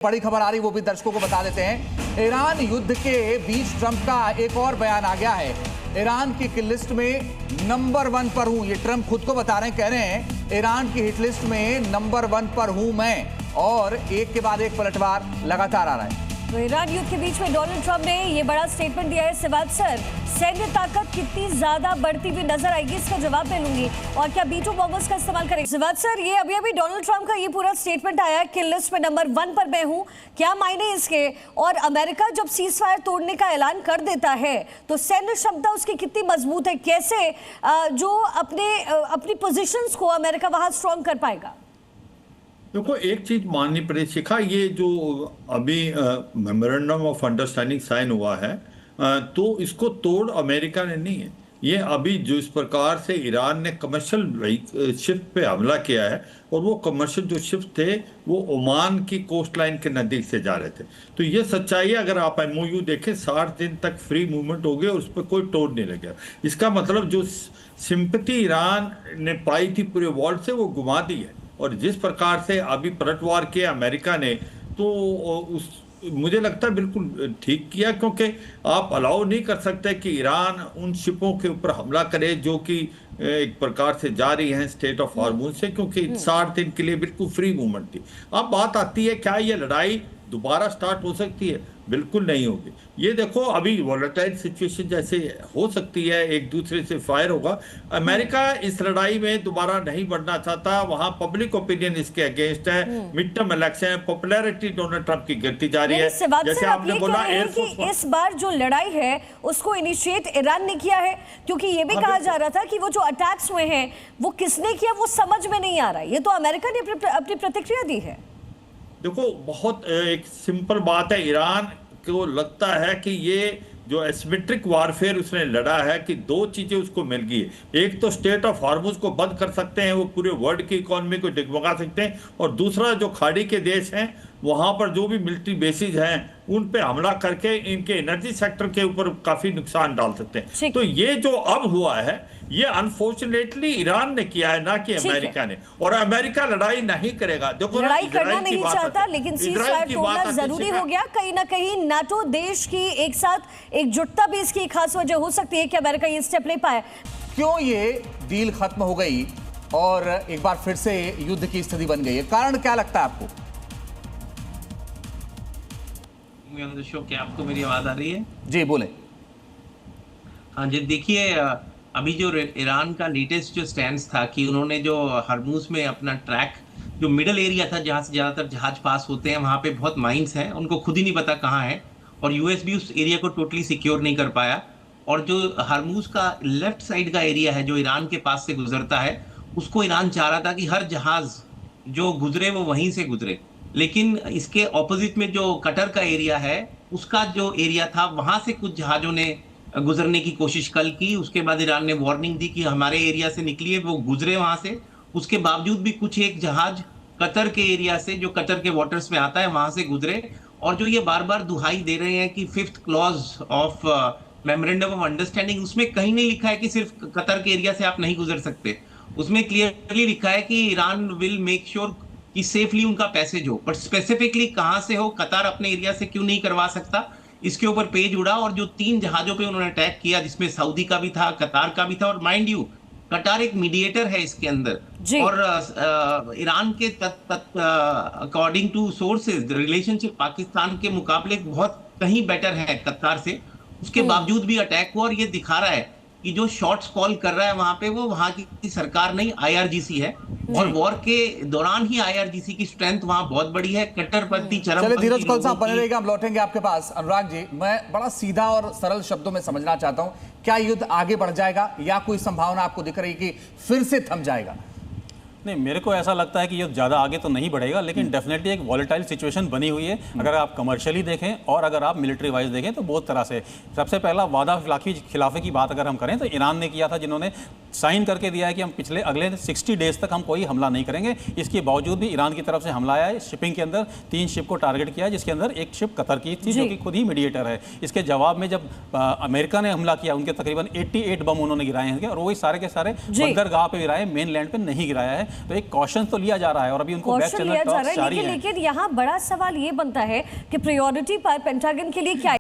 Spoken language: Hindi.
बड़ी खबर आ रही वो भी दर्शकों को बता देते हैं। ईरान युद्ध के बीच ट्रंप का एक और बयान आ गया है। ईरान की किल लिस्ट में नंबर 1 पर हूं, ये ट्रंप खुद को बता रहे हैं, कह रहे हैं ईरान की हिट लिस्ट में नंबर 1 पर हूं मैं, और एक के बाद एक पलटवार लगातार आ रहा है। तो ईरान युद्ध के बीच में डोनाल्ड ट्रंप ने ये बड़ा स्टेटमेंट दिया है। सिवाज सर, सैन्य ताकत कितनी ज्यादा बढ़ती हुई नजर आएगी, इसका जवाब मैं लूंगी, और क्या B2 बॉम्बर्स का इस्तेमाल करेंगे? सिवाज सर, ये अभी डोनाल्ड ट्रंप का ये पूरा स्टेटमेंट आया है, किल लिस्ट में नंबर 1 पर मैं हूं, क्या मायने इसके? और अमेरिका जब सीज फायर तोड़ने का ऐलान कर देता है तो सैन्य क्षमता उसकी कितनी मजबूत है, कैसे जो अपनी पोजिशंस को अमेरिका वहां स्ट्रॉन्ग कर पाएगा? देखो, एक चीज माननी पड़े शिखा, ये जो अभी मेमोरेंडम ऑफ अंडरस्टैंडिंग साइन हुआ है, तो इसको तोड़ अमेरिका ने नहीं है। ये अभी जो इस प्रकार से ईरान ने कमर्शियल शिप पे हमला किया है, और वो कमर्शियल जो शिप थे वो ओमान की कोस्ट लाइन के नज़दीक से जा रहे थे, तो ये सच्चाई है। अगर आप MOU देखें, 60 दिन तक फ्री मूवमेंट हो गया और उस पर कोई तोड़ नहीं लगा। इसका मतलब जो सिंपैथी ईरान ने पाई थी पूरे वर्ल्ड से, वो घुमा दी है। और जिस प्रकार से अभी पलटवार किया अमेरिका ने, तो मुझे लगता है बिल्कुल ठीक किया, क्योंकि आप अलाउ नहीं कर सकते कि ईरान उन शिपों के ऊपर हमला करे जो कि एक प्रकार से जा रही हैं स्टेट ऑफ हार्मूज से, क्योंकि 60 दिन के लिए बिल्कुल फ्री मूवमेंट थी। अब बात आती है, क्या ये लड़ाई दोबारा स्टार्ट हो सकती है? बिल्कुल नहीं होगी। ये देखो, अभी वॉलेटाइल सिचुएशन जैसे हो सकती है, एक दूसरे से फायर होगा। अमेरिका इस लड़ाई में दोबारा नहीं बढ़ना चाहता, वहां पब्लिक ओपिनियन इसके अगेंस्ट है। Mid term election, popularity Donald Trump की गिरती जा रही है। जैसे आपने बोला, एयरफोर्स इस बार जो लड़ाई है उसको इनिशिएट ईरान ने किया है, क्योंकि ये भी कहा जा रहा था कि वो जो अटैक्स हुए हैं वो किसने किया वो समझ में नहीं आ रहा है। ये तो अमेरिका ने अपनी प्रतिक्रिया दी है। देखो, बहुत एक सिंपल बात है, ईरान को लगता है कि ये जो एसिमेट्रिक वारफेयर उसने लड़ा है, कि दो चीजें उसको मिल गई है। एक तो स्टेट ऑफ हार्मूज को बंद कर सकते हैं, वो पूरे वर्ल्ड की इकोनॉमी को डगमगा सकते हैं, और दूसरा जो खाड़ी के देश हैं वहां पर जो भी मिलिट्री बेसिस हैं उन पे हमला करके इनके एनर्जी सेक्टर के ऊपर काफी नुकसान डाल सकते हैं। तो ये जो अब हुआ है, ये अनफॉर्चुनेटली ईरान ने किया है, ना कि अमेरिका ने। और अमेरिका लड़ाई नहीं करेगा। देखो, लड़ाई करना नहीं चाहता, लेकिन सीज फायर तोड़ना जरूरी हो गया। कहीं ना कहीं नाटो देश की एक साथ एकजुटता भी इसकी खास वजह हो सकती है कि अमेरिका ये स्टेप ले पाए। क्यों ये डील खत्म हो गई और एक बार फिर से युद्ध की स्थिति बन गई है? कारण क्या लगता है आपको? क्या आपको मेरी आवाज आ रही है? जी बोले। हाँ जी, देखिए, अभी जो ईरान का लेटेस्ट जो स्टैंड था कि उन्होंने जो हरमुज में अपना ट्रैक, जो मिडल एरिया था जहां से ज्यादातर जहाज पास होते हैं, वहां पे बहुत माइंस हैं, उनको खुद ही नहीं पता कहाँ है, और यूएस भी उस एरिया को टोटली सिक्योर नहीं कर पाया। और जो हरमुज का लेफ्ट साइड का एरिया है जो ईरान के पास से गुजरता है, उसको ईरान चाह रहा था कि हर जहाज जो गुजरे वो वहीं से गुजरे। लेकिन इसके ऑपोजिट में जो कतर का एरिया है, उसका जो एरिया था, वहां से कुछ जहाजों ने गुजरने की कोशिश कल की। उसके बाद ईरान ने वार्निंग दी कि हमारे एरिया से निकलिए, वो गुजरे वहां से। उसके बावजूद भी कुछ एक जहाज कतर के एरिया से, जो कतर के वाटर्स में आता है, वहां से गुजरे। और जो ये बार बार दुहाई दे रहे हैं कि 5th clause of memorandum of understanding, उसमें कहीं नहीं लिखा है कि सिर्फ कतर के एरिया से आप नहीं गुजर सकते। उसमें क्लियरली लिखा है कि ईरान विल मेक श्योर कि सेफली उनका पैसेज हो, पर स्पेसिफिकली कहां से हो, कतर अपने एरिया से क्यों नहीं करवा सकता, इसके ऊपर पेज उड़ा। और जो 3 जहाजों पे उन्होंने अटैक किया, जिसमें सऊदी का भी था, कतार का भी था, और माइंड यू कतार एक मीडिएटर है इसके अंदर। और ईरान के according to sources relationship Pakistan के मुकाबले बहुत कहीं बेटर है कतार से। उसके बावजूद भी अटैक हुआ, और ये दिखा रहा है कि जो शॉट्स कॉल कर रहा है वहां पे, वो वहां की सरकार नहीं, IRGC है। और वॉर के दौरान ही IRGC की स्ट्रेंथ वहां बहुत बड़ी है। कट्टरपंथी, चरमपंथी। चलिए धीरज कौल साहब बने रहेगा, हम लौटेंगे आपके पास। अनुराग जी, मैं बड़ा सीधा और सरल शब्दों में समझना चाहता हूं, क्या युद्ध आगे बढ़ जाएगा या कोई संभावना आपको दिख रही कि फिर से थम जाएगा? नहीं, मेरे को ऐसा लगता है कि ये ज़्यादा आगे तो नहीं बढ़ेगा, लेकिन डेफिनेटली एक वॉलेटाइल सिचुएशन बनी हुई है। अगर आप कमर्शियली देखें और अगर आप मिलिट्री वाइज देखें तो बहुत तरह से। सबसे पहला वादा खिलाफे की बात अगर हम करें तो ईरान ने किया था, जिन्होंने साइन करके दिया है कि हम पिछले अगले 60 डेज तक हम कोई हमला नहीं करेंगे। इसके बावजूद भी ईरान की तरफ से हमला आया है। शिपिंग के अंदर 3 शिप को टारगेट किया है, जिसके अंदर एक शिप कतर की थी जो कि खुद ही मीडिएटर है। इसके जवाब में जब अमेरिका ने हमला किया, उनके तकरीबन 88 बम उन्होंने गिराए हैं और वही सारे के सारे बंदरगाह पे गिराए, मेन लैंड पे नहीं गिराया है। तो एक कॉशन तो लिया जा रहा है और अभी उनको बैक चैनल टॉक्स जारी है। लेकिन यहाँ बड़ा सवाल ये बनता है कि प्रायोरिटी पर पेंटागन के लिए क्या